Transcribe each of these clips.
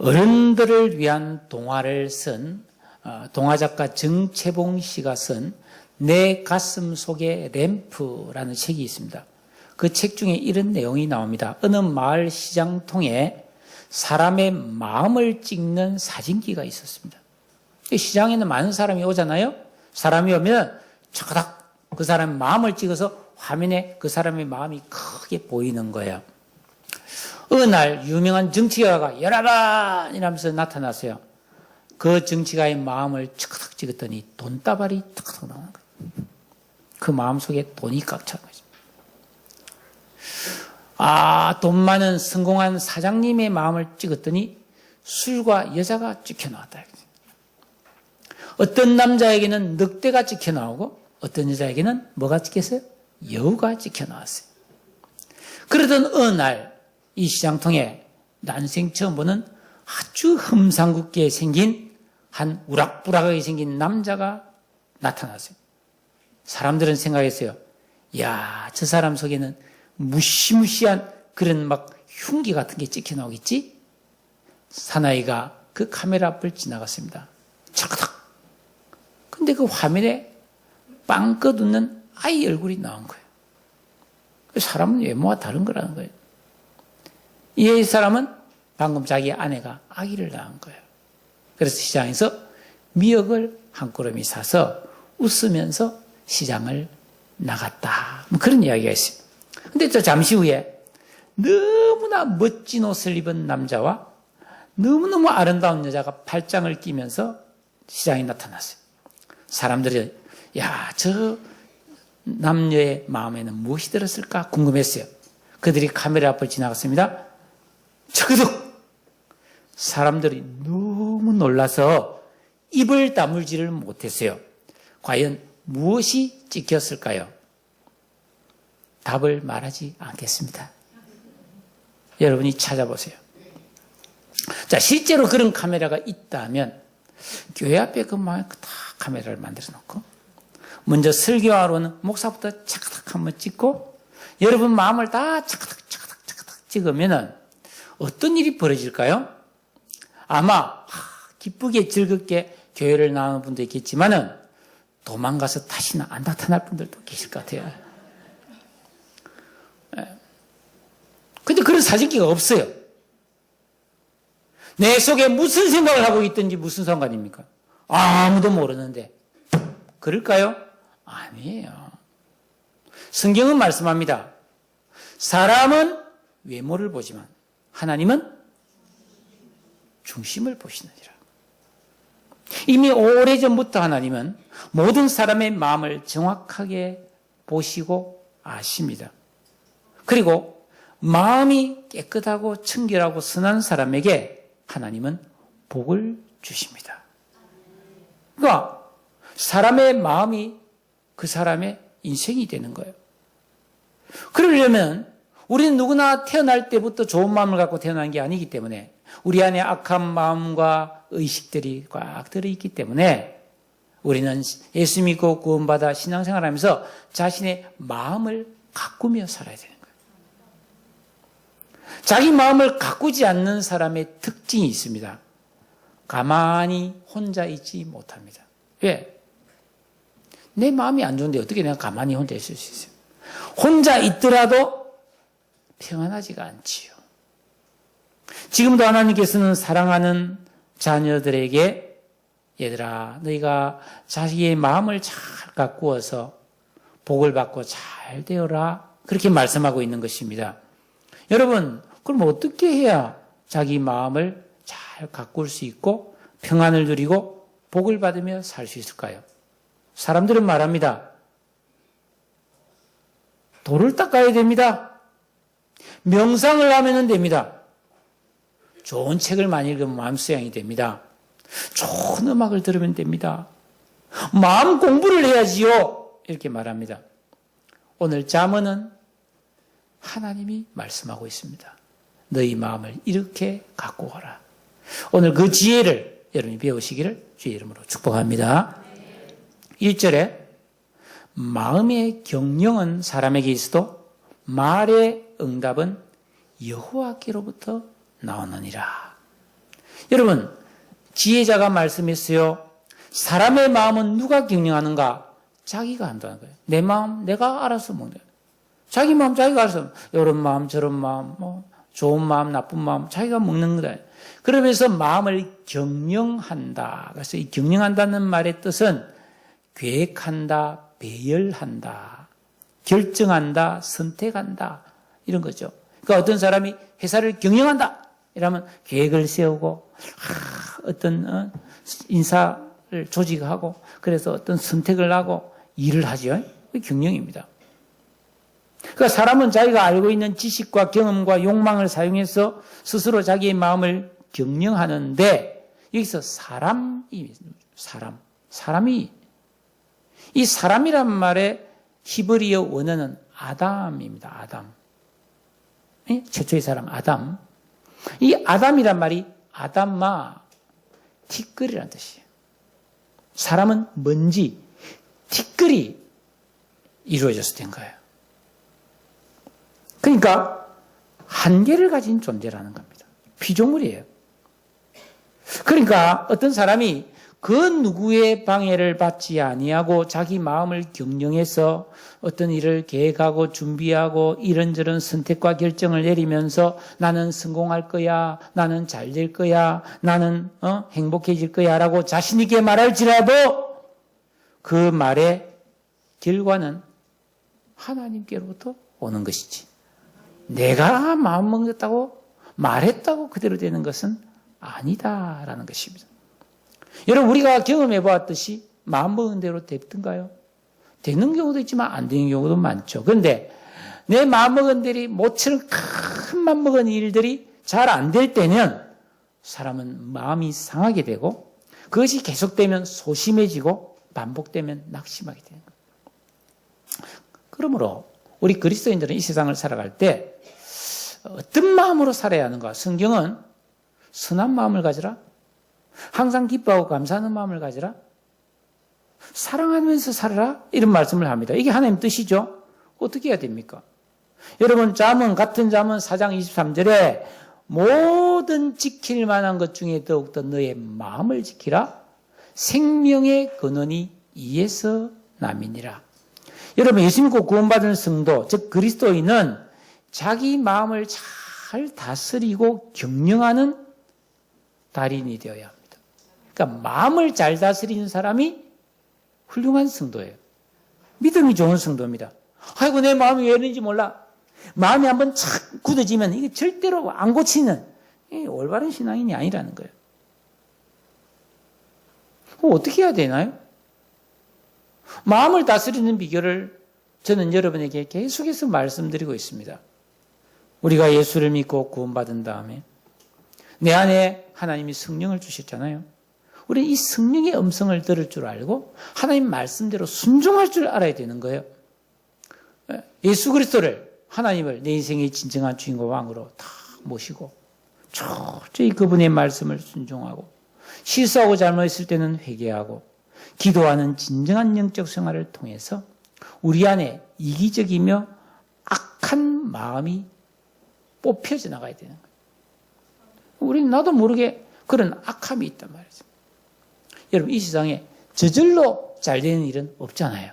어른들을 위한 동화를 쓴 동화작가 정채봉 씨가 쓴 내 가슴 속의 램프라는 책이 있습니다. 그 책 중에 이런 내용이 나옵니다. 어느 마을 시장통에 사람의 마음을 찍는 사진기가 있었습니다. 시장에는 많은 사람이 오잖아요. 사람이 오면 차가닥 그 사람의 마음을 찍어서 화면에 그 사람의 마음이 크게 보이는 거예요. 어느 날 유명한 정치가가 여러분 이러면서 나타났어요. 그 정치가의 마음을 차가닥 찍었더니 돈다발이 탁탁 나오는 거예요. 그 마음속에 돈이 꽉 찬 거죠. 돈 많은 성공한 사장님의 마음을 찍었더니 술과 여자가 찍혀 나왔다. 어떤 남자에게는 늑대가 찍혀 나오고 어떤 여자에게는 뭐가 찍혔어요? 여우가 찍혀 나왔어요. 그러던 어느 날 이 시장통에 난생 처음 보는 아주 흠상궂게 생긴 한 우락부락하게 생긴 남자가 나타났어요. 사람들은 생각했어요. 야, 저 사람 속에는 무시무시한 그런 막 흉기 같은 게 찍혀 나오겠지? 사나이가 그 카메라 앞을 지나갔습니다. 차크닥. 근데 그 화면에 빵긋 웃는 아이 얼굴이 나온 거예요. 사람은 외모와 다른 거라는 거예요. 이 사람은 방금 자기 아내가 아기를 낳은 거예요. 그래서 시장에서 미역을 한 꼬러미 사서 웃으면서 시장을 나갔다. 그런 이야기가 있어요. 근데 또 잠시 후에 너무나 멋진 옷을 입은 남자와 너무너무 아름다운 여자가 팔짱을 끼면서 시장에 나타났어요. 사람들이 야, 저 남녀의 마음에는 무엇이 들었을까 궁금했어요. 그들이 카메라 앞을 지나갔습니다. 저그득 사람들이 너무 놀라서 입을 다물지를 못했어요. 과연 무엇이 찍혔을까요? 답을 말하지 않겠습니다. 여러분이 찾아보세요. 자, 실제로 그런 카메라가 있다면 교회 앞에 그 다 카메라를 만들어 놓고 먼저 설교하러 오는 목사부터 차크닥 한번 찍고 여러분 마음을 다 차크닥 찍으면은 어떤 일이 벌어질까요? 아마 기쁘게 즐겁게 교회를 나오는 분도 있겠지만은 도망가서 다시는 안 나타날 분들도 계실 것 같아요. 근데 그런 사진기가 없어요. 내 속에 무슨 생각을 하고 있든지 무슨 상관입니까? 아무도 모르는데. 그럴까요? 아니에요. 성경은 말씀합니다. 사람은 외모를 보지만 하나님은 중심을 보시느니라. 이미 오래전부터 하나님은 모든 사람의 마음을 정확하게 보시고 아십니다. 그리고 마음이 깨끗하고 청결하고 선한 사람에게 하나님은 복을 주십니다. 그러니까 사람의 마음이 그 사람의 인생이 되는 거예요. 그러려면 우리는 누구나 태어날 때부터 좋은 마음을 갖고 태어난 게 아니기 때문에 우리 안에 악한 마음과 의식들이 꽉 들어있기 때문에 우리는 예수 믿고 구원받아 신앙생활하면서 자신의 마음을 가꾸며 살아야 되는 거예요. 자기 마음을 가꾸지 않는 사람의 특징이 있습니다. 가만히 혼자 있지 못합니다. 왜? 내 마음이 안 좋은데 어떻게 내가 가만히 혼자 있을 수 있어요? 혼자 있더라도 평안하지가 않지요. 지금도 하나님께서는 사랑하는 자녀들에게 얘들아 너희가 자기의 마음을 잘 가꾸어서 복을 받고 잘 되어라 그렇게 말씀하고 있는 것입니다. 여러분 그럼 어떻게 해야 자기 마음을 잘 가꿀 수 있고 평안을 누리고 복을 받으며 살 수 있을까요? 사람들은 말합니다. 돌을 닦아야 됩니다. 명상을 하면 됩니다. 좋은 책을 많이 읽으면 마음 수양이 됩니다. 좋은 음악을 들으면 됩니다. 마음 공부를 해야지요. 이렇게 말합니다. 오늘 잠언은 하나님이 말씀하고 있습니다. 너희 마음을 이렇게 가꾸어라. 오늘 그 지혜를 여러분이 배우시기를 주의 이름으로 축복합니다. 1절에 마음의 경영은 사람에게 있어도 말의 응답은 여호와께로부터 나오느니라. 여러분, 지혜자가 말씀했어요. 사람의 마음은 누가 경영하는가? 자기가 한다는 거예요. 내 마음 내가 알아서 먹는 거예요. 자기 마음 자기가 알아서, 이런 마음 저런 마음, 좋은 마음 나쁜 마음 자기가 먹는 거다. 그러면서 마음을 경영한다. 그래서 이 경영한다는 말의 뜻은 계획한다, 배열한다, 결정한다, 선택한다, 이런 거죠. 그러니까 어떤 사람이 회사를 경영한다 이러면 계획을 세우고 어떤 인사를 조직하고 그래서 어떤 선택을 하고 일을 하죠. 그게 경영입니다. 그러니까 사람은 자기가 알고 있는 지식과 경험과 욕망을 사용해서 스스로 자기의 마음을 경영하는데, 여기서 사람이 이 사람이란 말의 히브리어 원어는 아담입니다. 아담. 최초의 사람 아담. 이 아담이란 말이 아담마 티끌이라는 뜻이에요. 사람은 먼지, 티끌이 이루어져서 된 거예요. 그러니까 한계를 가진 존재라는 겁니다. 피조물이에요. 그러니까 어떤 사람이 그 누구의 방해를 받지 아니하고 자기 마음을 경영해서 어떤 일을 계획하고 준비하고 이런저런 선택과 결정을 내리면서 나는 성공할 거야, 나는 잘 될 거야, 나는 행복해질 거야 라고 자신 있게 말할지라도 그 말의 결과는 하나님께로부터 오는 것이지, 내가 마음먹었다고 말했다고 그대로 되는 것은 아니다라는 것입니다. 여러분, 우리가 경험해 보았듯이 마음먹은 대로 됐던가요? 되는 경우도 있지만 안 되는 경우도 많죠. 그런데 내 마음먹은 대로 모처럼 큰 맘먹은 일들이 잘 안 될 때는 사람은 마음이 상하게 되고, 그것이 계속되면 소심해지고 반복되면 낙심하게 되는 거예요. 그러므로 우리 그리스도인들은 이 세상을 살아갈 때 어떤 마음으로 살아야 하는가? 성경은 선한 마음을 가지라, 항상 기뻐하고 감사하는 마음을 가지라, 사랑하면서 살아라, 이런 말씀을 합니다. 이게 하나님 뜻이죠. 어떻게 해야 됩니까? 여러분, 같은 잠언 4장 23절에 모든 지킬 만한 것 중에 더욱더 너의 마음을 지키라, 생명의 근원이 이에서 남이니라. 여러분, 예수 믿고 구원받은 성도, 즉 그리스도인은 자기 마음을 잘 다스리고 경영하는 달인이 되어야 합니다. 그러니까 마음을 잘 다스리는 사람이 훌륭한 성도예요. 믿음이 좋은 성도입니다. 아이고, 내 마음이 왜 이런지 몰라. 마음이 한번 착 굳어지면 이게 절대로 안 고치는 올바른 신앙인이 아니라는 거예요. 어떻게 해야 되나요? 마음을 다스리는 비결을 저는 여러분에게 계속해서 말씀드리고 있습니다. 우리가 예수를 믿고 구원받은 다음에 내 안에 하나님이 성령을 주셨잖아요. 우리는 이 성령의 음성을 들을 줄 알고 하나님 말씀대로 순종할 줄 알아야 되는 거예요. 예수 그리스도를, 하나님을 내 인생의 진정한 주인과 왕으로 다 모시고 철저히 그분의 말씀을 순종하고, 실수하고 잘못했을 때는 회개하고, 기도하는 진정한 영적 생활을 통해서 우리 안에 이기적이며 악한 마음이 뽑혀져 나가야 되는 거예요. 우리는 나도 모르게 그런 악함이 있단 말이죠. 여러분, 이 세상에 저절로 잘 되는 일은 없잖아요.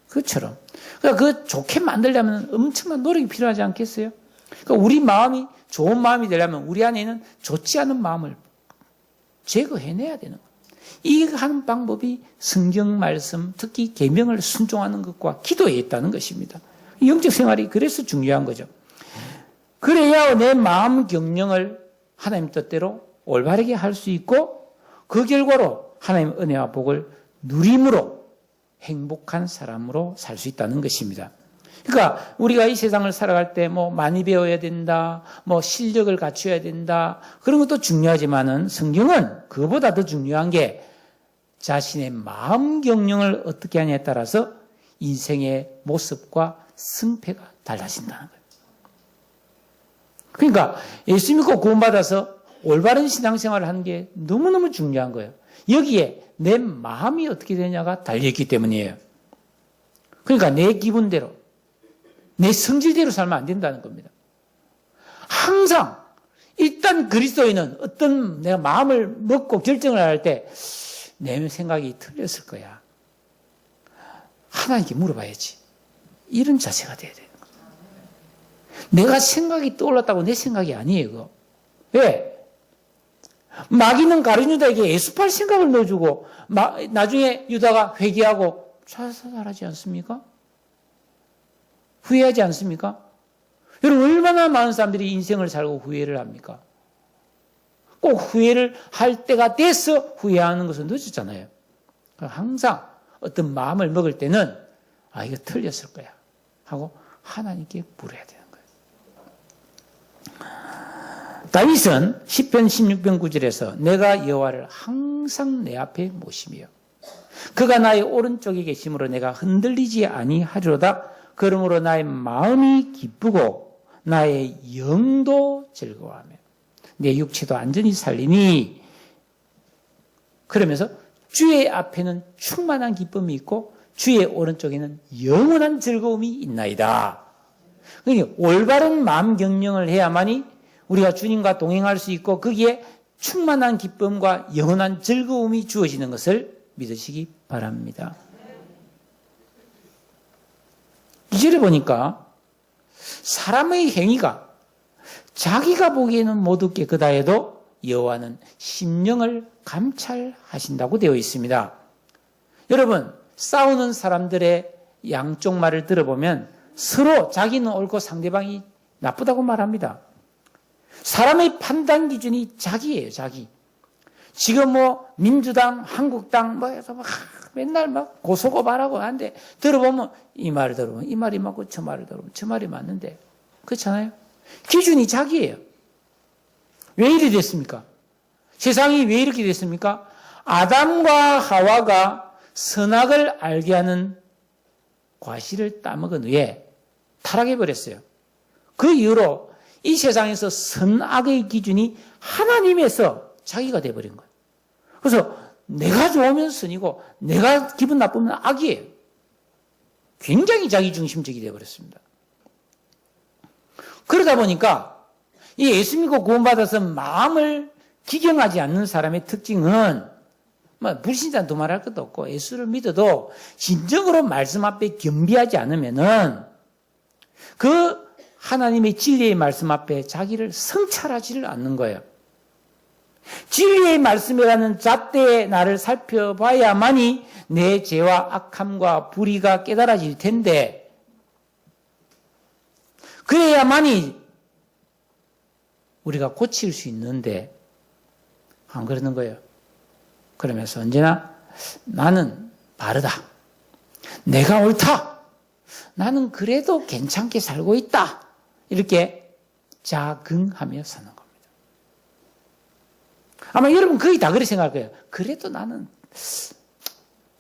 그것처럼. 그러니까 그 좋게 만들려면 엄청난 노력이 필요하지 않겠어요? 그러니까 우리 마음이 좋은 마음이 되려면 우리 안에는 좋지 않은 마음을 제거해내야 되는 거예요. 이 하는 방법이 성경 말씀, 특히 계명을 순종하는 것과 기도에 있다는 것입니다. 영적 생활이 그래서 중요한 거죠. 그래야 내 마음 경영을 하나님 뜻대로 올바르게 할 수 있고, 그 결과로 하나님의 은혜와 복을 누림으로 행복한 사람으로 살 수 있다는 것입니다. 그러니까 우리가 이 세상을 살아갈 때 많이 배워야 된다, 실력을 갖춰야 된다, 그런 것도 중요하지만은 성경은 그보다 더 중요한 게 자신의 마음 경영을 어떻게 하냐에 따라서 인생의 모습과 승패가 달라진다는 거예요. 그러니까 예수 믿고 구원받아서 올바른 신앙생활을 하는 게 너무너무 중요한 거예요. 여기에 내 마음이 어떻게 되냐가 달려있기 때문이에요. 그러니까 내 기분대로, 내 성질대로 살면 안 된다는 겁니다. 항상 일단 그리스도인은 어떤 내가 마음을 먹고 결정을 할 때 내 생각이 틀렸을 거야. 하나님께 물어봐야지. 이런 자세가 돼야 돼요. 내가 생각이 떠올랐다고 내 생각이 아니에요. 그거. 왜? 마귀는 가룟 유다에게 애수팔 생각을 넣어주고 나중에 유다가 회개하고 자살하지 않습니까? 후회하지 않습니까? 여러분 얼마나 많은 사람들이 인생을 살고 후회를 합니까? 꼭 후회를 할 때가 돼서 후회하는 것은 늦었잖아요. 항상 어떤 마음을 먹을 때는 이거 틀렸을 거야 하고 하나님께 물어야 되는 거예요. 다윗은 시편 16편 9절에서 내가 여호와를 항상 내 앞에 모시며 그가 나의 오른쪽에 계심으로 내가 흔들리지 아니하리로다. 그러므로 나의 마음이 기쁘고 나의 영도 즐거워하며 내 육체도 안전히 살리니. 그러면서 주의 앞에는 충만한 기쁨이 있고 주의 오른쪽에는 영원한 즐거움이 있나이다. 그러니까 올바른 마음 경영을 해야만이 우리가 주님과 동행할 수 있고 거기에 충만한 기쁨과 영원한 즐거움이 주어지는 것을 믿으시기 바랍니다. 2절에 보니까 사람의 행위가 자기가 보기에는 모두 깨끗하 해도 여호와는 심령을 감찰하신다고 되어 있습니다. 여러분, 싸우는 사람들의 양쪽 말을 들어보면 서로 자기는 옳고 상대방이 나쁘다고 말합니다. 사람의 판단 기준이 자기예요, 자기. 지금 민주당, 한국당 해서 맨날 고소고발하고 하는데 들어보면 이 말을 들어보면 이 말이 맞고 저 말을 들어보면 저 말이 맞는데 그렇잖아요. 기준이 자기예요. 왜 이리 됐습니까? 세상이 왜 이렇게 됐습니까? 아담과 하와가 선악을 알게 하는 과실을 따먹은 후에 타락해버렸어요. 그 이후로 이 세상에서 선악의 기준이 하나님에서 자기가 돼버린 거예요. 그래서 내가 좋으면 선이고 내가 기분 나쁘면 악이에요. 굉장히 자기중심적이 되어버렸습니다. 그러다 보니까 이 예수 믿고 구원받아서 마음을 기경하지 않는 사람의 특징은 불신자 두말할 것도 없고 예수를 믿어도 진정으로 말씀 앞에 겸비하지 않으면은 그 하나님의 진리의 말씀 앞에 자기를 성찰하지를 않는 거예요. 진리의 말씀이라는 잣대의 나를 살펴봐야만이 내 죄와 악함과 불의가 깨달아질 텐데 그래야만이 우리가 고칠 수 있는데 안 그러는 거예요. 그러면서 언제나 나는 바르다. 내가 옳다. 나는 그래도 괜찮게 살고 있다. 이렇게 자긍하며 사는 겁니다. 아마 여러분 거의 다 그렇게 생각할 거예요. 그래도 나는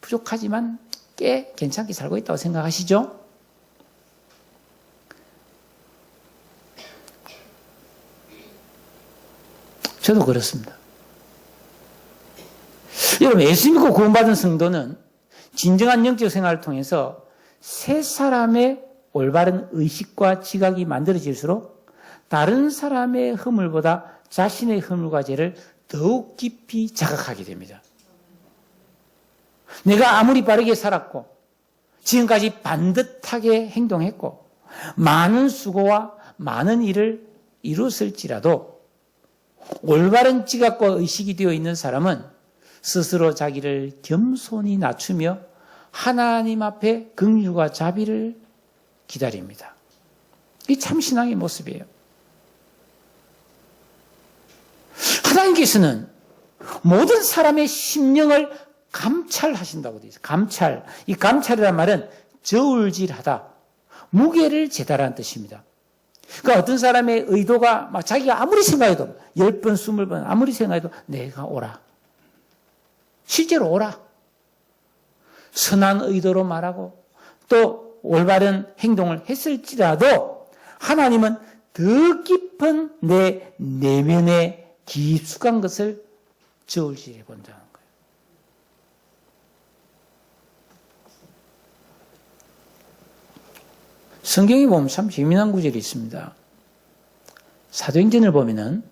부족하지만 꽤 괜찮게 살고 있다고 생각하시죠? 저도 그렇습니다. 여러분, 예수 믿고 구원받은 성도는 진정한 영적 생활을 통해서 세 사람의 올바른 의식과 지각이 만들어질수록 다른 사람의 허물보다 자신의 허물과 죄를 더욱 깊이 자각하게 됩니다. 내가 아무리 바르게 살았고 지금까지 반듯하게 행동했고 많은 수고와 많은 일을 이뤘을지라도 올바른 지각과 의식이 되어 있는 사람은 스스로 자기를 겸손히 낮추며 하나님 앞에 긍휼과 자비를 기다립니다. 이게 참 신앙의 모습이에요. 하나님께서는 모든 사람의 심령을 감찰하신다고 되어 있어요. 감찰. 이 감찰이란 말은 저울질하다, 무게를 재다라는 뜻입니다. 그러니까 어떤 사람의 의도가 자기가 아무리 생각해도 10번, 20번 아무리 생각해도 내가 옳아. 실제로 옳아. 선한 의도로 말하고 또 올바른 행동을 했을지라도 하나님은 더 깊은 내 내면에 깊숙한 것을 저울질해 본다는 거예요. 성경에 보면 참 재미난 구절이 있습니다. 사도행전을 보면은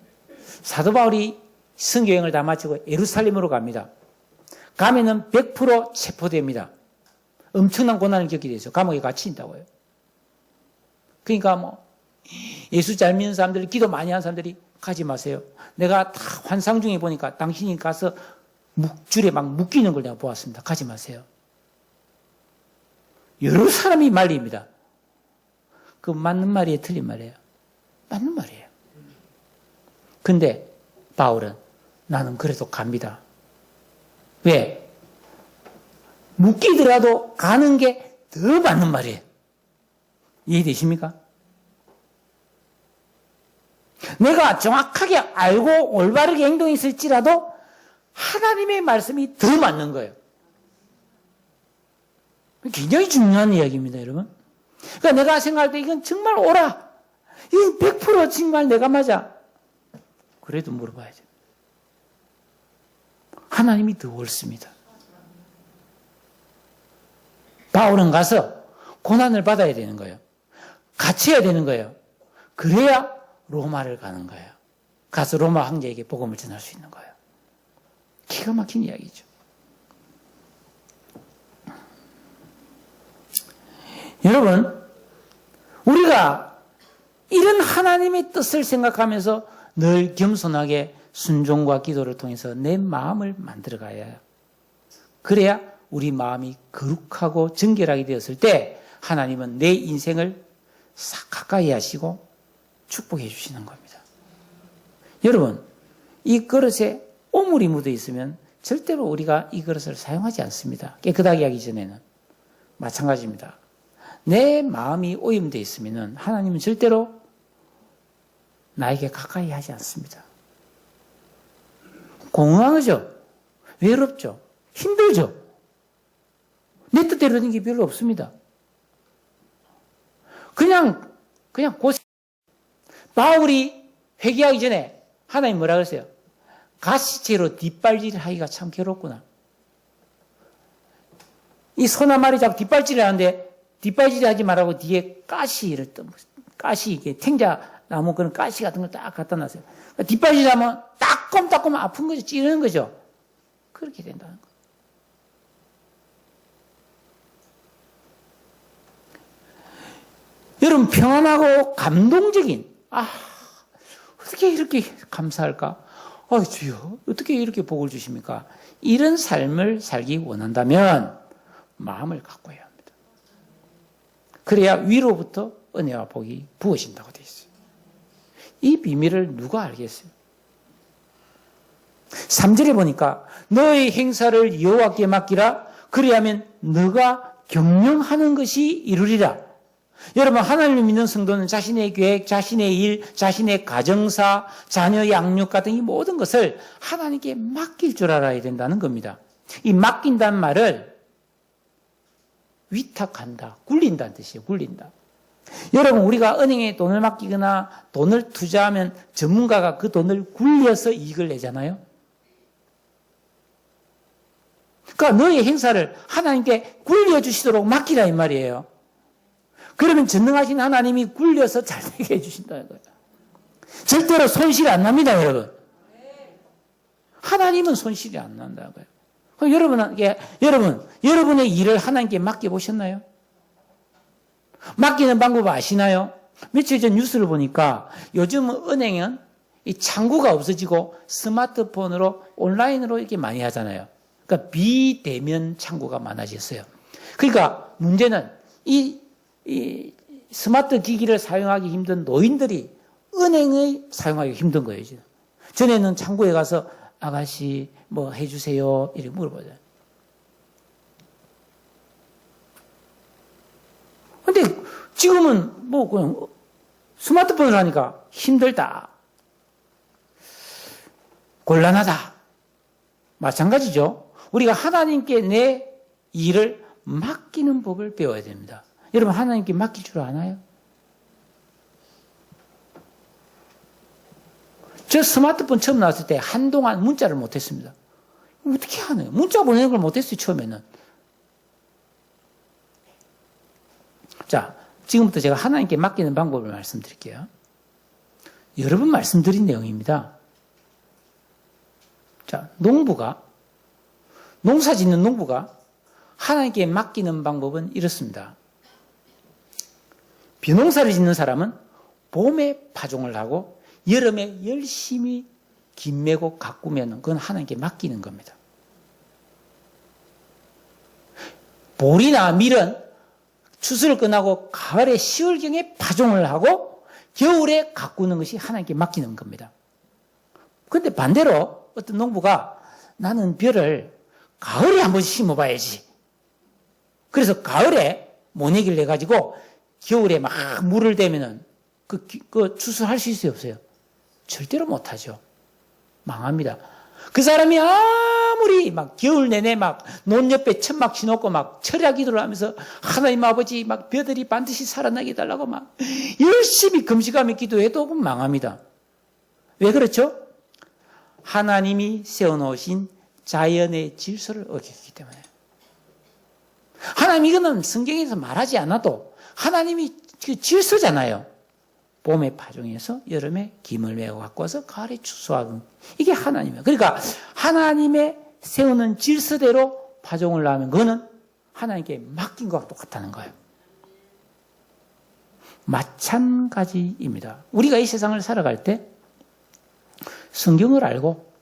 사도 바울이 선교여행을 다 마치고 예루살렘으로 갑니다. 가면은 100% 체포됩니다. 엄청난 고난을 겪게 되죠. 감옥에 갇힌다고요. 그러니까 뭐 예수 잘 믿는 사람들, 기도 많이 하는 사람들이 가지 마세요. 내가 다 환상 중에 보니까 당신이 가서 줄에 막 묶이는 걸 내가 보았습니다. 가지 마세요. 여러 사람이 말립니다. 그 맞는 말이에요, 틀린 말이에요? 맞는 말이에요. 근데 바울은 나는 그래도 갑니다. 왜? 묶이더라도 가는 게 더 맞는 말이에요. 이해되십니까? 내가 정확하게 알고 올바르게 행동했을지라도 하나님의 말씀이 더 맞는 거예요. 굉장히 중요한 이야기입니다, 여러분. 그러니까 내가 생각할 때 이건 정말 옳아. 이건 100% 정말 내가 맞아. 그래도 물어봐야죠. 하나님이 더 옳습니다. 바울은 가서 고난을 받아야 되는 거예요. 갇혀야 되는 거예요. 그래야 로마를 가는 거예요. 가서 로마 황제에게 복음을 전할 수 있는 거예요. 기가 막힌 이야기죠. 여러분, 우리가 이런 하나님의 뜻을 생각하면서 늘 겸손하게 순종과 기도를 통해서 내 마음을 만들어가야 해요. 그래야 우리 마음이 거룩하고 정결하게 되었을 때 하나님은 내 인생을 싹 가까이 하시고 축복해 주시는 겁니다. 여러분, 이 그릇에 오물이 묻어 있으면 절대로 우리가 이 그릇을 사용하지 않습니다. 깨끗하게 하기 전에는. 마찬가지입니다. 내 마음이 오염되어 있으면 하나님은 절대로 나에게 가까이 하지 않습니다. 공허하죠? 외롭죠? 힘들죠? 내 뜻대로 되는 게 별로 없습니다. 그냥 고생. 바울이 회개하기 전에 하나님 뭐라 그랬어요? 가시채로 뒷발질을 하기가 참 괴롭구나. 이 손 한 마리 잡고 뒷발질을 하는데 뒷발질 하지 말라고 뒤에 가시 이게 탱자 나무 그런 가시 같은 걸 딱 갖다 놨어요. 뒷발질 하면 따끔따끔 아픈 거죠. 찌르는 거죠. 그렇게 된다는 거예요. 여러분, 평안하고 감동적인, 어떻게 이렇게 감사할까? 주여, 어떻게 이렇게 복을 주십니까? 이런 삶을 살기 원한다면 마음을 가꿔야 합니다. 그래야 위로부터 은혜와 복이 부어진다고 되어 있어요. 이 비밀을 누가 알겠어요? 3절에 보니까 너의 행사를 여호와께 맡기라. 그리하면 너가 경영하는 것이 이루리라. 여러분, 하나님을 믿는 성도는 자신의 계획, 자신의 일, 자신의 가정사, 자녀 양육 같은 이 모든 것을 하나님께 맡길 줄 알아야 된다는 겁니다. 이 맡긴다는 말을 위탁한다, 굴린다는 뜻이에요. 굴린다. 여러분, 우리가 은행에 돈을 맡기거나 돈을 투자하면 전문가가 그 돈을 굴려서 이익을 내잖아요. 그러니까 너의 행사를 하나님께 굴려주시도록 맡기라 이 말이에요. 그러면 전능하신 하나님이 굴려서 잘되게 해주신다는 거예요. 절대로 손실이 안 납니다, 여러분. 하나님은 손실이 안 난다는 거예요. 그럼 여러분의 일을 하나님께 맡겨보셨나요? 맡기는 방법 아시나요? 며칠 전 뉴스를 보니까 요즘 은행은 이 창구가 없어지고 스마트폰으로 온라인으로 이렇게 많이 하잖아요. 그러니까 비대면 창구가 많아졌어요. 그러니까 문제는 이 스마트 기기를 사용하기 힘든 노인들이 은행을 사용하기 힘든 거예요, 지금. 전에는 창구에 가서 아가씨 뭐 해주세요 이렇게 물어보잖아요. 근데 지금은 뭐 그냥 스마트폰을 하니까 힘들다, 곤란하다. 마찬가지죠. 우리가 하나님께 내 일을 맡기는 법을 배워야 됩니다. 여러분, 하나님께 맡길 줄 아나요? 저 스마트폰 처음 나왔을 때 한동안 문자를 못했습니다. 어떻게 하나요? 문자 보내는 걸 못했어요, 처음에는. 자, 지금부터 제가 하나님께 맡기는 방법을 말씀드릴게요. 여러 번 말씀드린 내용입니다. 자, 농사 짓는 농부가 하나님께 맡기는 방법은 이렇습니다. 벼농사를 짓는 사람은 봄에 파종을 하고 여름에 열심히 김매고 가꾸면 그건 하나님께 맡기는 겁니다. 보리나 밀은 추수를 끝나고 가을에 10월경에 파종을 하고 겨울에 가꾸는 것이 하나님께 맡기는 겁니다. 그런데 반대로 어떤 농부가 나는 벼를 가을에 한번 심어봐야지. 그래서 가을에 모내기를 해가지고 겨울에 막 물을 대면은 그 추수할 수 있어요, 없어요? 절대로 못하죠. 망합니다. 그 사람이 아무리 막 겨울 내내 막 논 옆에 천막 치놓고 막 철야 기도를 하면서 하나님 아버지 막 벼들이 반드시 살아나게 해달라고 막 열심히 금식하며 기도해도 망합니다. 왜 그렇죠? 하나님이 세워놓으신 자연의 질서를 어겼기 때문에. 하나님 이거는 성경에서 말하지 않아도 하나님이 그 질서잖아요. 봄에 파종해서 여름에 김을 메고 갖고 와서 가을에 추수하고 이게 하나님이에요. 그러니까 하나님의 세우는 질서대로 파종을 하면 그거는 하나님께 맡긴 것과 똑같다는 거예요. 마찬가지입니다. 우리가 이 세상을 살아갈 때 성경을 알고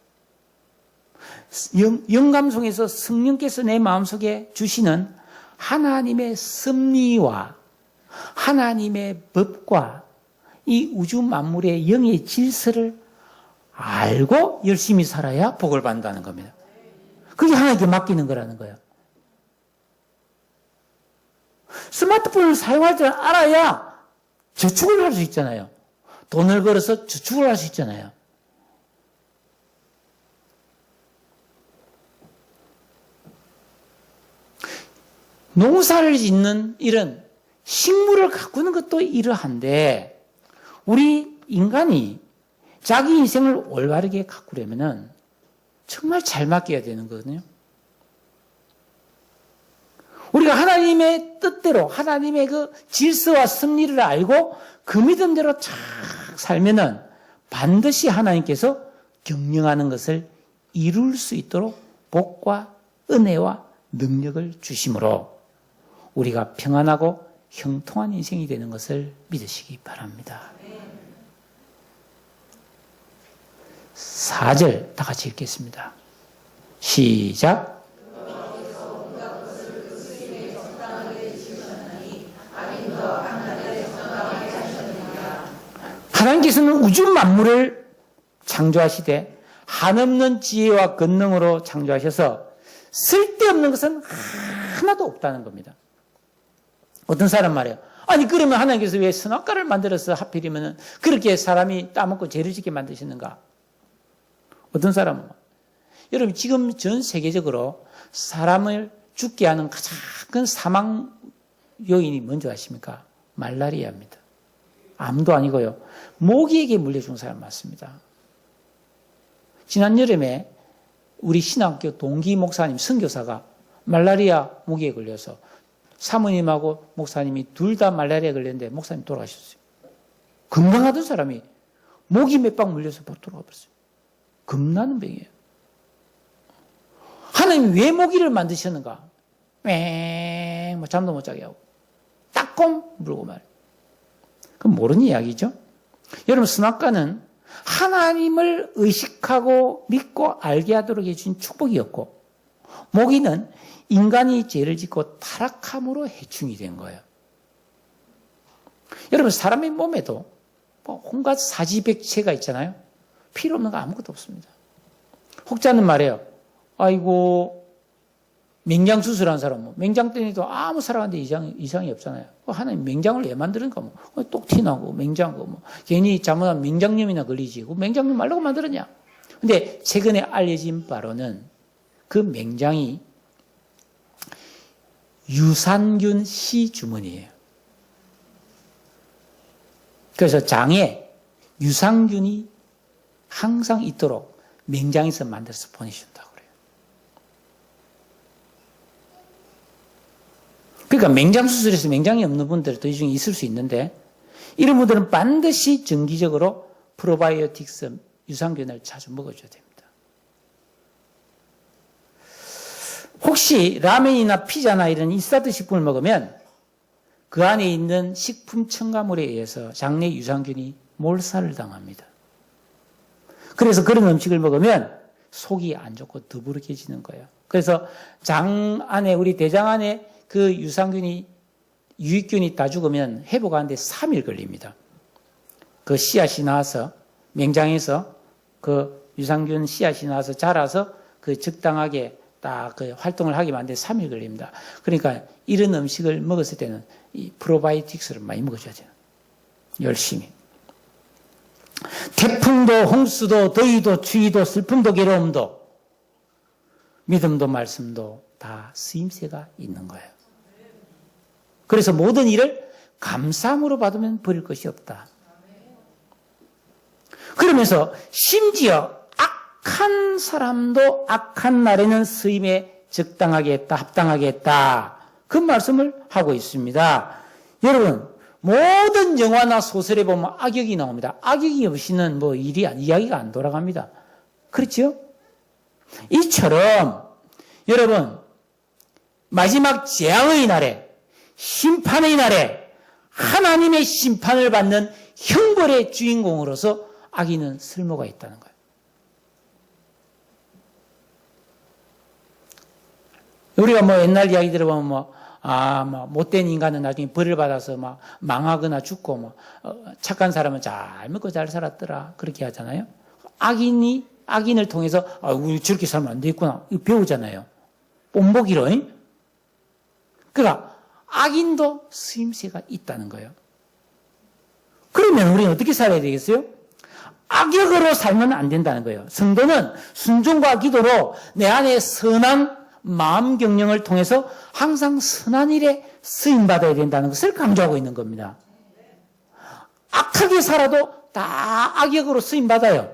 영감 속에서 성령께서 내 마음속에 주시는 하나님의 섭리와 하나님의 법과 이 우주 만물의 영의 질서를 알고 열심히 살아야 복을 받는다는 겁니다. 그게 하나님께 맡기는 거라는 거예요. 스마트폰을 사용할 줄 알아야 저축을 할 수 있잖아요. 돈을 걸어서 저축을 할 수 있잖아요. 농사를 짓는 일은 식물을 가꾸는 것도 이러한데 우리 인간이 자기 인생을 올바르게 가꾸려면 정말 잘 맡겨야 되는 거거든요. 우리가 하나님의 뜻대로 하나님의 그 질서와 섭리를 알고 그 믿음대로 쫙 살면은 반드시 하나님께서 경영하는 것을 이룰 수 있도록 복과 은혜와 능력을 주심으로 우리가 평안하고 형통한 인생이 되는 것을 믿으시기 바랍니다. 4절 다 같이 읽겠습니다. 시작. 하나님께서는 우주 만물을 창조하시되 한없는 지혜와 권능으로 창조하셔서 쓸데없는 것은 하나도 없다는 겁니다. 어떤 사람 말이에요. 아니 그러면 하나님께서 왜 선악과를 만들어서 하필이면 그렇게 사람이 따먹고 죄를 짓게 만드시는가? 어떤 사람은 여러분 지금 전 세계적으로 사람을 죽게 하는 가장 큰 사망 요인이 뭔지 아십니까? 말라리아입니다. 암도 아니고요. 모기에게 물려 죽은 사람 많습니다. 지난 여름에 우리 신학교 동기 목사님 선교사가 말라리아 모기에 걸려서 사모님하고 목사님이 둘 다 말라리아에 걸렸는데 목사님 돌아가셨어요. 건강하던 사람이 모기 몇 방 물려서 돌아가 버렸어요. 겁나는 병이에요. 하나님 왜 모기를 만드셨는가? 뭐 잠도 못 자게 하고 딱꼼 물고 말이에요. 그럼 모르는 이야기죠. 여러분 선악과는 하나님을 의식하고 믿고 알게 하도록 해주신 축복이었고 모기는 인간이 죄를 짓고 타락함으로 해충이 된 거예요. 여러분 사람의 몸에도 온갖 사지백체가 있잖아요. 필요 없는 거 아무것도 없습니다. 혹자는 말해요. 아이고 맹장 수술한 사람 맹장 때문에도 아무 사람한테 이상이 없잖아요. 하나님 맹장을 왜 만드는가? 똑 튀나고 맹장 괜히 잘못하면 맹장염이나 걸리지. 맹장염 말라고 만들었냐? 근데 최근에 알려진 바로는 그 맹장이 유산균 C 주머니예요. 그래서 장에 유산균이 항상 있도록 맹장에서 만들어서 보내준다고 그래요. 그러니까 맹장 수술에서 맹장이 없는 분들도 이 중에 있을 수 있는데 이런 분들은 반드시 정기적으로 프로바이오틱스 유산균을 자주 먹어줘야 됩니다. 혹시 라면이나 피자나 이런 인스턴트 식품을 먹으면 그 안에 있는 식품 첨가물에 의해서 장내 유산균이 몰살을 당합니다. 그래서 그런 음식을 먹으면 속이 안 좋고 더부룩해지는 거예요. 그래서 장 안에, 우리 대장 안에 그 유산균이, 유익균이 다 죽으면 회복하는데 3일 걸립니다. 그 씨앗이 나와서, 맹장에서 그 유산균 씨앗이 나와서 자라서 그 적당하게 딱 그 활동을 하게 만드는데 3일 걸립니다. 그러니까 이런 음식을 먹었을 때는 이 프로바이오틱스를 많이 먹어줘야 돼요. 열심히. 태풍도, 홍수도, 더위도, 추위도, 슬픔도, 괴로움도, 믿음도, 말씀도 다 쓰임새가 있는 거예요. 그래서 모든 일을 감사함으로 받으면 버릴 것이 없다. 그러면서 심지어 악한 사람도 악한 날에는 쓰임에 적당하게 했다, 합당하게 했다. 그 말씀을 하고 있습니다. 여러분, 모든 영화나 소설에 보면 악역이 나옵니다. 악역이 없이는 뭐 이야기가 안 돌아갑니다. 그렇죠? 이처럼 여러분, 마지막 재앙의 날에, 심판의 날에 하나님의 심판을 받는 형벌의 주인공으로서 악인은 쓸모가 있다는 거예요. 우리가 뭐 옛날 이야기 들어보면 못된 인간은 나중에 벌을 받아서 망하거나 죽고 착한 사람은 잘 먹고 잘 살았더라. 그렇게 하잖아요. 악인을 통해서 우리 저렇게 살면 안 되겠구나. 이거 배우잖아요. 본보기로. 그러니까 악인도 쓰임새가 있다는 거예요. 그러면 우리는 어떻게 살아야 되겠어요? 악역으로 살면 안 된다는 거예요. 성도는 순종과 기도로 내 안에 선한 마음 경영을 통해서 항상 선한 일에 쓰임받아야 된다는 것을 강조하고 있는 겁니다. 악하게 살아도 다 악역으로 쓰임받아요.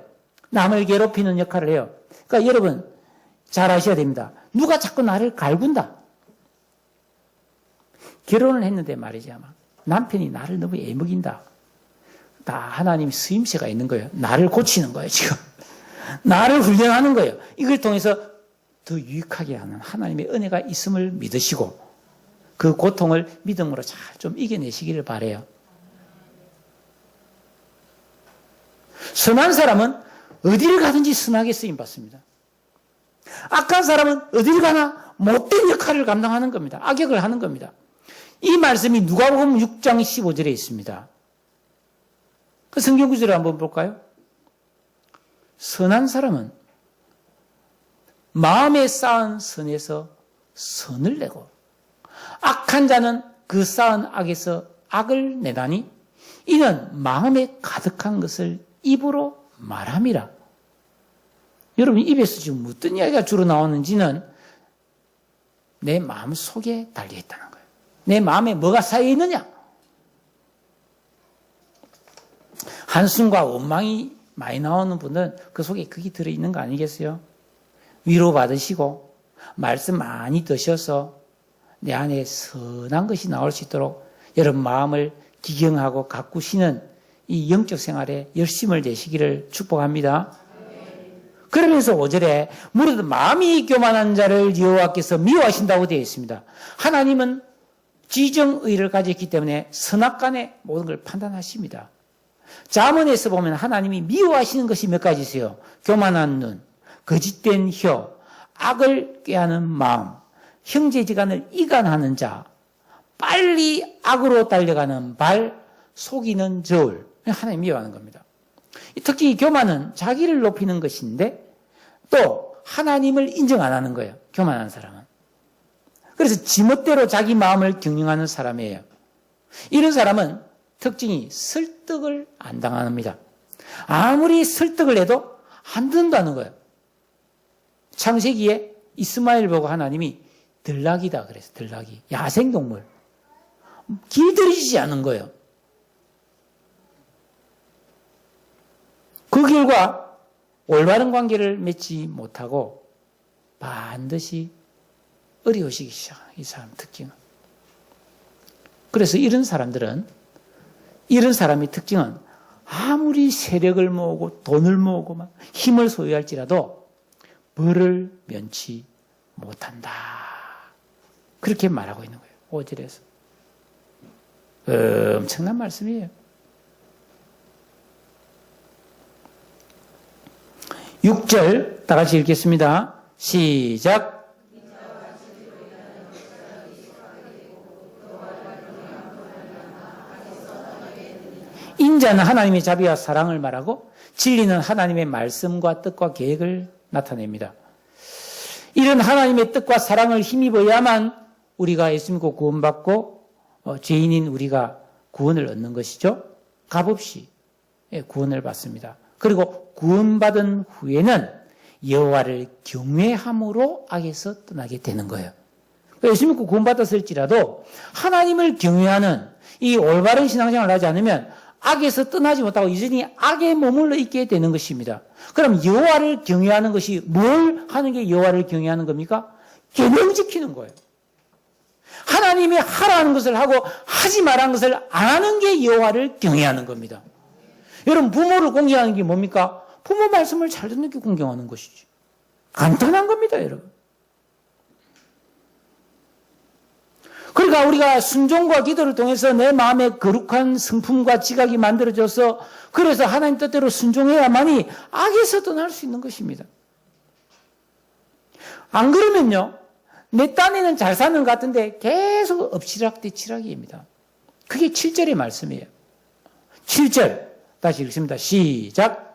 남을 괴롭히는 역할을 해요. 그러니까 여러분 잘 아셔야 됩니다. 누가 자꾸 나를 갈군다. 결혼을 했는데 말이지 아마 남편이 나를 너무 애먹인다. 다 하나님이 쓰임새가 있는 거예요. 나를 고치는 거예요 지금. 나를 훈련하는 거예요. 이걸 통해서 더 유익하게 하는 하나님의 은혜가 있음을 믿으시고 그 고통을 믿음으로 잘 좀 이겨내시기를 바라요. 선한 사람은 어디를 가든지 선하게 쓰임받습니다. 악한 사람은 어디를 가나 못된 역할을 감당하는 겁니다. 악역을 하는 겁니다. 이 말씀이 누가복음 6장 15절에 있습니다. 그 성경 구절을 한번 볼까요? 선한 사람은 마음에 쌓은 선에서 선을 내고 악한 자는 그 쌓은 악에서 악을 내다니 이는 마음에 가득한 것을 입으로 말함이라. 여러분 입에서 지금 어떤 이야기가 주로 나오는지는 내 마음 속에 달려있다는 거예요. 내 마음에 뭐가 쌓여있느냐? 한숨과 원망이 많이 나오는 분은 그 속에 그게 들어있는 거 아니겠어요? 위로받으시고 말씀 많이 드셔서 내 안에 선한 것이 나올 수 있도록 여러분 마음을 기경하고 가꾸시는 이 영적 생활에 열심을 내시기를 축복합니다. 그러면서 5절에 무릇 마음이 교만한 자를 여호와께서 미워하신다고 되어 있습니다. 하나님은 지정의를 가졌기 때문에 선악간에 모든 걸 판단하십니다. 잠언에서 보면 하나님이 미워하시는 것이 몇 가지 있어요. 교만한 눈, 거짓된 혀, 악을 꾀하는 마음, 형제지간을 이간하는 자, 빨리 악으로 달려가는 발, 속이는 저울. 하나님 미워하는 겁니다. 특히 교만은 자기를 높이는 것인데 또 하나님을 인정 안 하는 거예요. 교만한 사람은. 그래서 지멋대로 자기 마음을 경영하는 사람이에요. 이런 사람은 특징이 설득을 안 당합니다. 아무리 설득을 해도 안 된다는 거예요. 창세기에 이스마엘 보고 하나님이 들락이다 그래서 들락이 야생동물 길들이지 않은 거예요. 그 결과 올바른 관계를 맺지 못하고 반드시 어려우시기 시작해요. 이 사람 특징은. 그래서 이런 사람의 특징은 아무리 세력을 모으고 돈을 모으고 막 힘을 소유할지라도 벌을 면치 못한다. 그렇게 말하고 있는 거예요. 5절에서. 엄청난 말씀이에요. 6절 다 같이 읽겠습니다. 시작. 인자는 하나님의 자비와 사랑을 말하고 진리는 하나님의 말씀과 뜻과 계획을 나타냅니다. 이런 하나님의 뜻과 사랑을 힘입어야만 우리가 예수 믿고 구원받고 죄인인 우리가 구원을 얻는 것이죠. 값없이 구원을 받습니다. 그리고 구원받은 후에는 여호와를 경외함으로 악에서 떠나게 되는 거예요. 예수 믿고 구원받았을지라도 하나님을 경외하는 이 올바른 신앙생활을 하지 않으면 악에서 떠나지 못하고 여전히 악에 머물러 있게 되는 것입니다. 그럼 여호와를 경외하는 것이 뭘 하는 게 여호와를 경외하는 겁니까? 계명 지키는 거예요. 하나님이 하라는 것을 하고 하지 말라는 것을 안 하는 게 여호와를 경외하는 겁니다. 여러분 부모를 공경하는 게 뭡니까? 부모 말씀을 잘 듣는 게 공경하는 것이지. 간단한 겁니다, 여러분. 그러니까 우리가 순종과 기도를 통해서 내 마음에 거룩한 성품과 지각이 만들어져서 그래서 하나님 뜻대로 순종해야만이 악에서 떠날 수 있는 것입니다. 안 그러면요, 내 딴에는 잘 사는 것 같은데 계속 엎치락뒤치락입니다. 그게 7절의 말씀이에요. 7절 다시 읽습니다. 시작.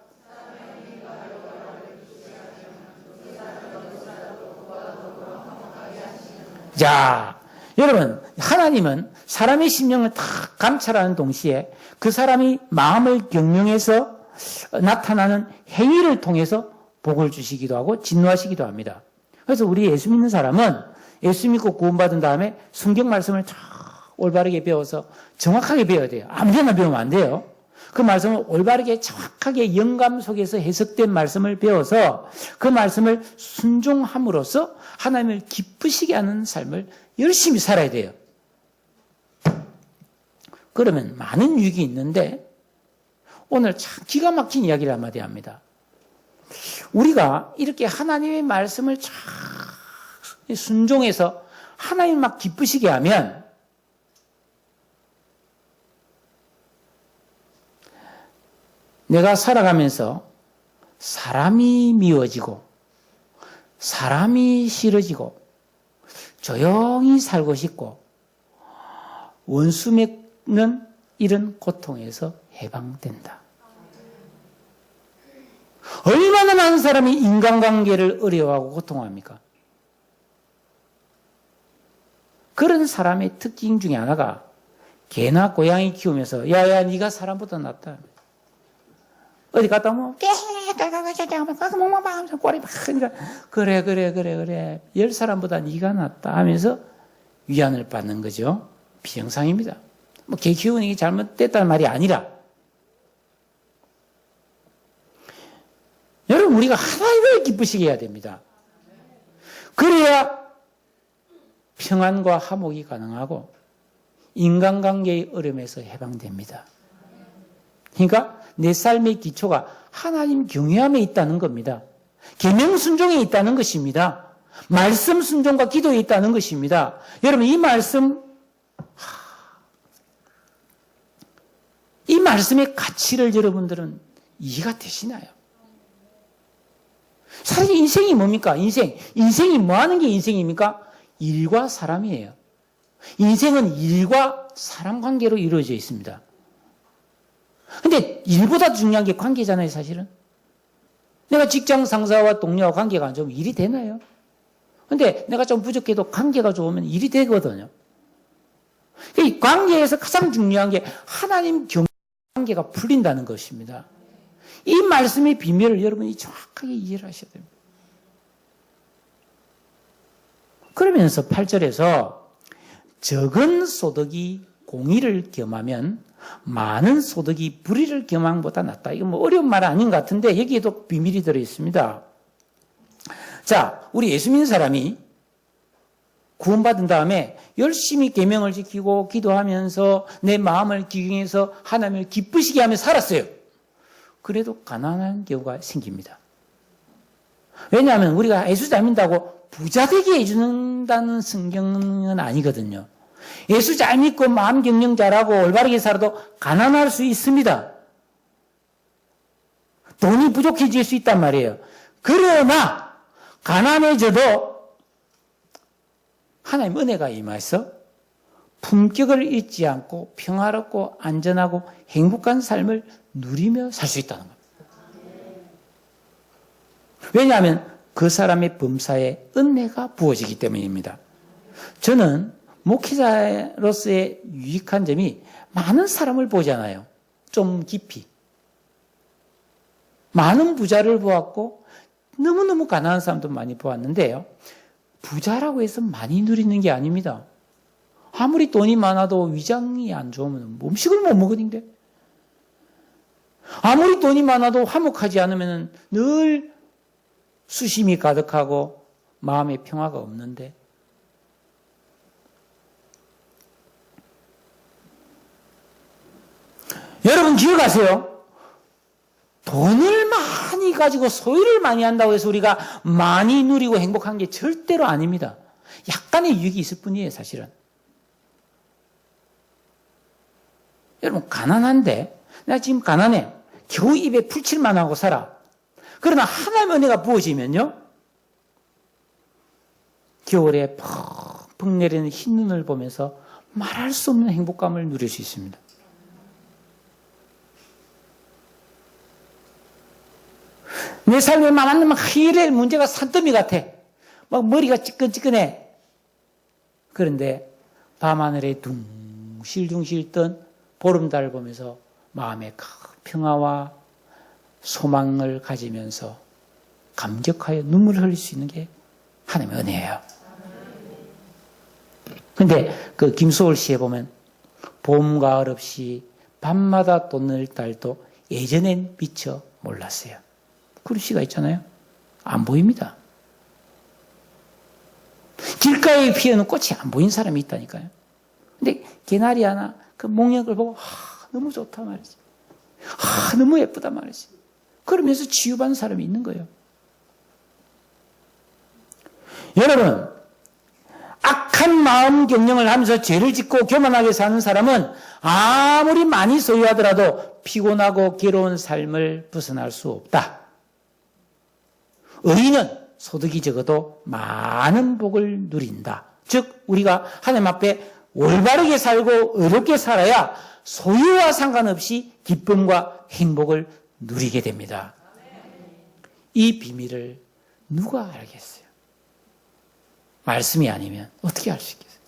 자, 여러분, 하나님은 사람의 심령을 다 감찰하는 동시에 그 사람이 마음을 경영해서 나타나는 행위를 통해서 복을 주시기도 하고 진노하시기도 합니다. 그래서 우리 예수 믿는 사람은 예수 믿고 구원받은 다음에 성경 말씀을 다 올바르게 배워서 정확하게 배워야 돼요. 아무데나 배우면 안 돼요. 그 말씀을 올바르게 정확하게 영감 속에서 해석된 말씀을 배워서 그 말씀을 순종함으로써 하나님을 기쁘시게 하는 삶을 열심히 살아야 돼요. 그러면 많은 유익이 있는데 오늘 참 기가 막힌 이야기를 한마디 합니다. 우리가 이렇게 하나님의 말씀을 참 순종해서 하나님 막 기쁘시게 하면 내가 살아가면서 사람이 미워지고 사람이 싫어지고 조용히 살고 싶고 원수 맺는 이런 고통에서 해방된다. 얼마나 많은 사람이 인간관계를 어려워하고 고통합니까? 그런 사람의 특징 중에 하나가 개나 고양이 키우면서 야야 네가 사람보다 낫다. 어디 갔다 오면 꼬리 막 그래 10사람보다 네가 낫다 하면서 위안을 받는 거죠. 비정상입니다. 뭐 개 키우는 게 잘못됐다는 말이 아니라 여러분 우리가 하나님을 기쁘시게 해야 됩니다. 그래야 평안과 화목이 가능하고 인간관계의 어려움에서 해방됩니다. 그러니까 내 삶의 기초가 하나님 경외함에 있다는 겁니다. 계명 순종에 있다는 것입니다. 말씀 순종과 기도에 있다는 것입니다. 여러분 이 말씀의 가치를 여러분들은 이해가 되시나요? 사실 인생이 뭡니까? 인생이 뭐 하는 게 인생입니까? 일과 사람이에요. 인생은 일과 사람 관계로 이루어져 있습니다. 근데 일보다 중요한 게 관계잖아요, 사실은. 내가 직장 상사와 동료와 관계가 안 좋으면 일이 되나요? 근데 내가 좀 부족해도 관계가 좋으면 일이 되거든요. 이 관계에서 가장 중요한 게 하나님 관계가 풀린다는 것입니다. 이 말씀의 비밀을 여러분이 정확하게 이해를 하셔야 됩니다. 그러면서 8절에서 적은 소득이 공의를 겸하면 많은 소득이 불의를 겸한 것보다 낫다. 이거 뭐 어려운 말 아닌 것 같은데 여기에도 비밀이 들어 있습니다. 자, 우리 예수 믿는 사람이 구원받은 다음에 열심히 계명을 지키고 기도하면서 내 마음을 기경해서 하나님을 기쁘시게 하며 살았어요. 그래도 가난한 경우가 생깁니다. 왜냐하면 우리가 예수 잘 믿는다고 부자 되게 해준다는 성경은 아니거든요. 예수 잘 믿고 마음 경영 잘하고 올바르게 살아도 가난할 수 있습니다. 돈이 부족해질 수 있단 말이에요. 그러나 가난해져도 하나님 은혜가 임해서 품격을 잃지 않고 평화롭고 안전하고 행복한 삶을 누리며 살 수 있다는 겁니다. 왜냐하면 그 사람의 범사에 은혜가 부어지기 때문입니다. 저는 목회자로서의 유익한 점이 많은 사람을 보잖아요. 좀 깊이. 많은 부자를 보았고 너무너무 가난한 사람도 많이 보았는데요. 부자라고 해서 많이 누리는 게 아닙니다. 아무리 돈이 많아도 위장이 안 좋으면 음식을 못 먹으는데. 아무리 돈이 많아도 화목하지 않으면 늘 수심이 가득하고 마음의 평화가 없는데. 여러분 기억하세요. 돈을 많이 가지고 소유를 많이 한다고 해서 우리가 많이 누리고 행복한 게 절대로 아닙니다. 약간의 유익이 있을 뿐이에요, 사실은. 여러분, 가난한데, 내가 지금 가난해. 겨우 입에 풀칠만 하고 살아. 그러나 하나님의 은혜가 부어지면요, 겨울에 펑펑 내리는 흰 눈을 보면서 말할 수 없는 행복감을 누릴 수 있습니다. 내 삶에 만나면 이래 문제가 산더미 같아. 막 머리가 찌끈찌끈해. 그런데 밤하늘에 둥실둥실 뜬 보름달을 보면서 마음에 큰 평화와 소망을 가지면서 감격하여 눈물을 흘릴 수 있는 게 하나님의 은혜예요. 그런데 그 김소월 씨에 보면 봄, 가을 없이 밤마다 돋는 달도 예전엔 미처 몰랐어요. 그런 시가 있잖아요. 안 보입니다. 길가에 피어는 꽃이 안 보인 사람이 있다니까요. 근데 개나리 하나 그 목력을 보고 너무 좋다 말이지. 너무 예쁘다 말이지. 그러면서 치유받는 사람이 있는 거예요. 여러분, 악한 마음 경영을 하면서 죄를 짓고 교만하게 사는 사람은 아무리 많이 소유하더라도 피곤하고 괴로운 삶을 벗어날 수 없다. 의인은 소득이 적어도 많은 복을 누린다. 즉 우리가 하나님 앞에 올바르게 살고 의롭게 살아야 소유와 상관없이 기쁨과 행복을 누리게 됩니다. 이 비밀을 누가 알겠어요? 말씀이 아니면 어떻게 알 수 있겠어요?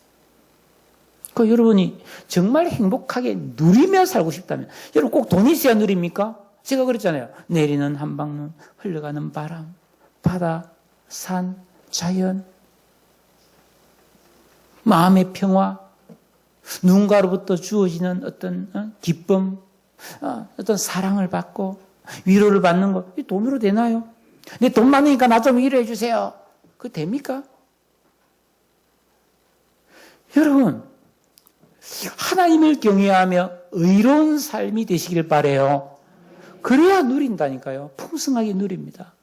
그 여러분이 정말 행복하게 누리며 살고 싶다면 여러분 꼭 돈이 있어야 누립니까? 제가 그랬잖아요. 내리는 한방눈, 흘러가는 바람, 바다, 산, 자연, 마음의 평화, 누군가로부터 주어지는 어떤 기쁨, 어떤 사랑을 받고 위로를 받는 것, 이 돈으로 되나요? 내 돈 많으니까 나 좀 위로해 주세요. 그거 됩니까? 여러분, 하나님을 경외하며 의로운 삶이 되시길 바라요. 그래야 누린다니까요. 풍성하게 누립니다.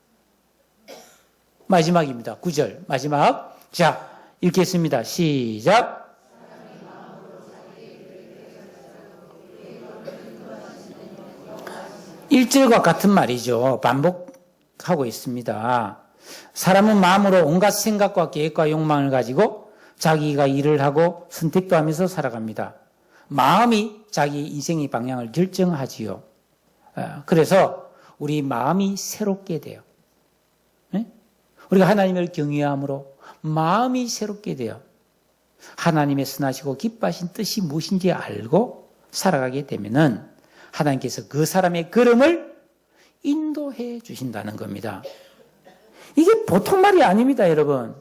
마지막입니다. 9절 마지막. 자, 읽겠습니다. 시작. 1절과 같은 말이죠. 반복하고 있습니다. 사람은 마음으로 온갖 생각과 계획과 욕망을 가지고 자기가 일을 하고 선택도 하면서 살아갑니다. 마음이 자기 인생의 방향을 결정하지요. 그래서 우리 마음이 새롭게 돼요. 우리가 하나님을 경외함으로 마음이 새롭게 돼요. 하나님의 선하시고 기뻐하신 뜻이 무엇인지 알고 살아가게 되면은 하나님께서 그 사람의 걸음을 인도해 주신다는 겁니다. 이게 보통 말이 아닙니다, 여러분.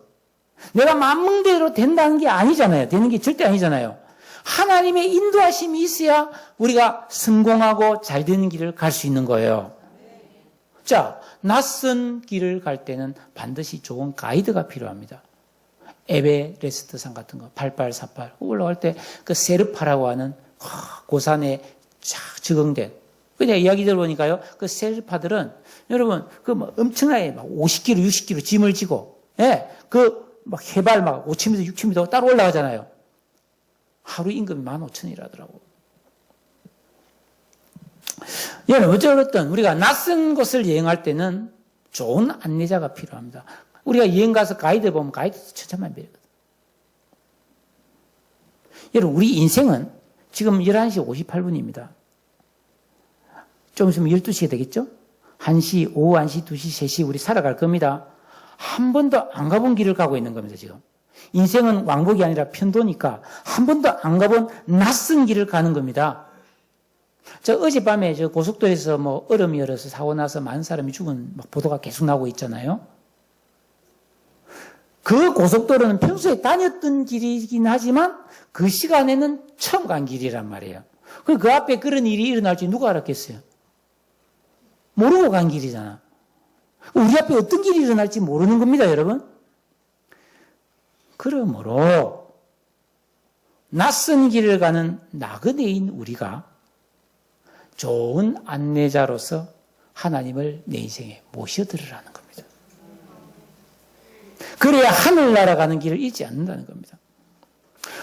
내가 마음대로 된다는 게 아니잖아요. 되는 게 절대 아니잖아요. 하나님의 인도하심이 있어야 우리가 성공하고 잘 되는 길을 갈 수 있는 거예요. 자, 낯선 길을 갈 때는 반드시 좋은 가이드가 필요합니다. 에베레스트산 같은 거, 8848 올라갈 때 그 세르파라고 하는 고산에 쫙 적응된, 그냥 이야기 들어보니까요, 그 셀파들은, 여러분, 그 뭐 엄청나게 막 50km, 60km 짐을 지고, 예, 그 막 해발 막 5,000m, 6,000m 따로 올라가잖아요. 하루 임금이 15,000원이라더라고. 여러분, 어쨌든 우리가 낯선 곳을 여행할 때는 좋은 안내자가 필요합니다. 우리가 여행 가서 가이드 보면 가이드 천차만별이거든. 여러분, 우리 인생은 지금 11시 58분입니다. 좀 있으면 12시가 되겠죠? 1시, 오후 1시, 2시, 3시 우리 살아갈 겁니다. 한 번도 안 가본 길을 가고 있는 겁니다, 지금. 인생은 왕복이 아니라 편도니까 한 번도 안 가본 낯선 길을 가는 겁니다. 저 어젯밤에 저 고속도로에서 뭐 얼음이 얼어서 사고 나서 많은 사람이 죽은 막 보도가 계속 나오고 있잖아요. 그 고속도로는 평소에 다녔던 길이긴 하지만 그 시간에는 처음 간 길이란 말이에요. 그 앞에 그런 일이 일어날 줄 누가 알았겠어요? 모르고 간 길이잖아. 우리 앞에 어떤 길이 일어날지 모르는 겁니다, 여러분. 그러므로 낯선 길을 가는 나그네인 우리가 좋은 안내자로서 하나님을 내 인생에 모셔들으라는 겁니다. 그래야 하늘나라 가는 길을 잃지 않는다는 겁니다.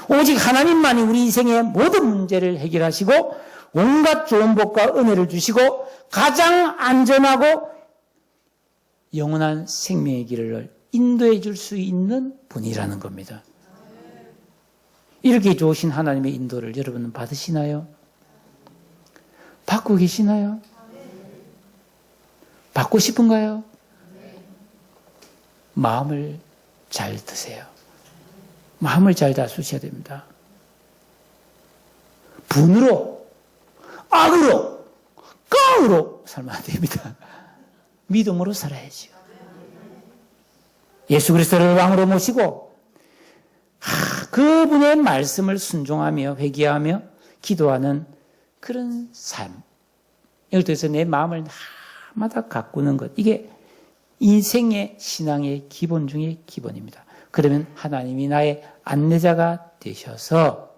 오직 하나님만이 우리 인생의 모든 문제를 해결하시고 온갖 좋은 복과 은혜를 주시고 가장 안전하고 영원한 생명의 길을 인도해 줄 수 있는 분이라는 겁니다. 이렇게 좋으신 하나님의 인도를 여러분은 받으시나요? 받고 계시나요? 받고 싶은가요? 마음을 잘 드세요. 마음을 잘 다스리셔야 됩니다. 분으로, 악으로, 깡으로 살면 안 됩니다. 믿음으로 살아야죠. 예수 그리스도를 왕으로 모시고 그분의 말씀을 순종하며 회개하며 기도하는 그런 삶. 예를 들어서 내 마음을 날마다 가꾸는 것. 이게 인생의 신앙의 기본 중의 기본입니다. 그러면 하나님이 나의 안내자가 되셔서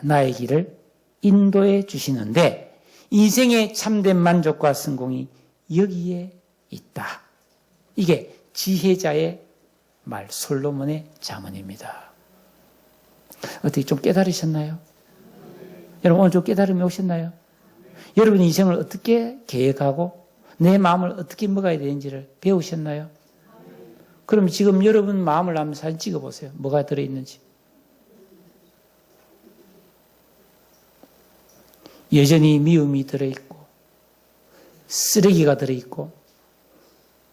나의 길을 인도해 주시는데 인생의 참된 만족과 성공이 여기에 있다. 이게 지혜자의 말, 솔로몬의 잠언입니다. 어떻게 좀 깨달으셨나요? 여러분 오늘 좀 깨달음이 오셨나요? 여러분 인생을 어떻게 계획하고 내 마음을 어떻게 먹어야 되는지를 배우셨나요? 그럼 지금 여러분 마음을 한번 사진 찍어보세요. 뭐가 들어있는지. 여전히 미움이 들어있고 쓰레기가 들어있고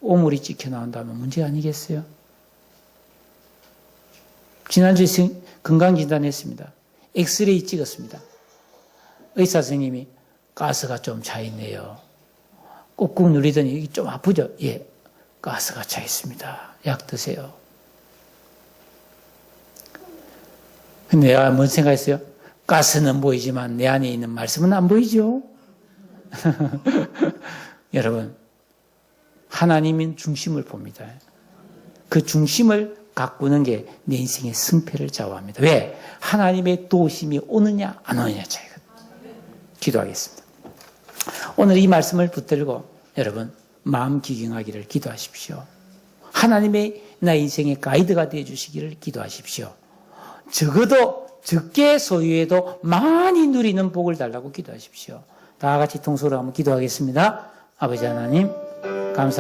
오물이 찍혀 나온다면 문제 아니겠어요? 지난주에 건강진단했습니다. 엑스레이 찍었습니다. 의사 선생님이 가스가 좀 차 있네요. 꾹꾹 누리더니 이게 좀 아프죠? 예, 가스가 차 있습니다. 약 드세요. 근데 내가 뭔 생각했어요? 가스는 보이지만 내 안에 있는 말씀은 안 보이죠? 여러분, 하나님은 중심을 봅니다. 그 중심을 가꾸는 게 내 인생의 승패를 좌우합니다. 왜? 하나님의 도우심이 오느냐 안 오느냐 차이가. 기도하겠습니다. 오늘 이 말씀을 붙들고 여러분 마음 기경하기를 기도하십시오. 하나님의 나의 인생의 가이드가 되어 주시기를 기도하십시오. 적어도 적게 소유해도 많이 누리는 복을 달라고 기도하십시오. 다 같이 통솔로 한번 기도하겠습니다. 아버지 하나님,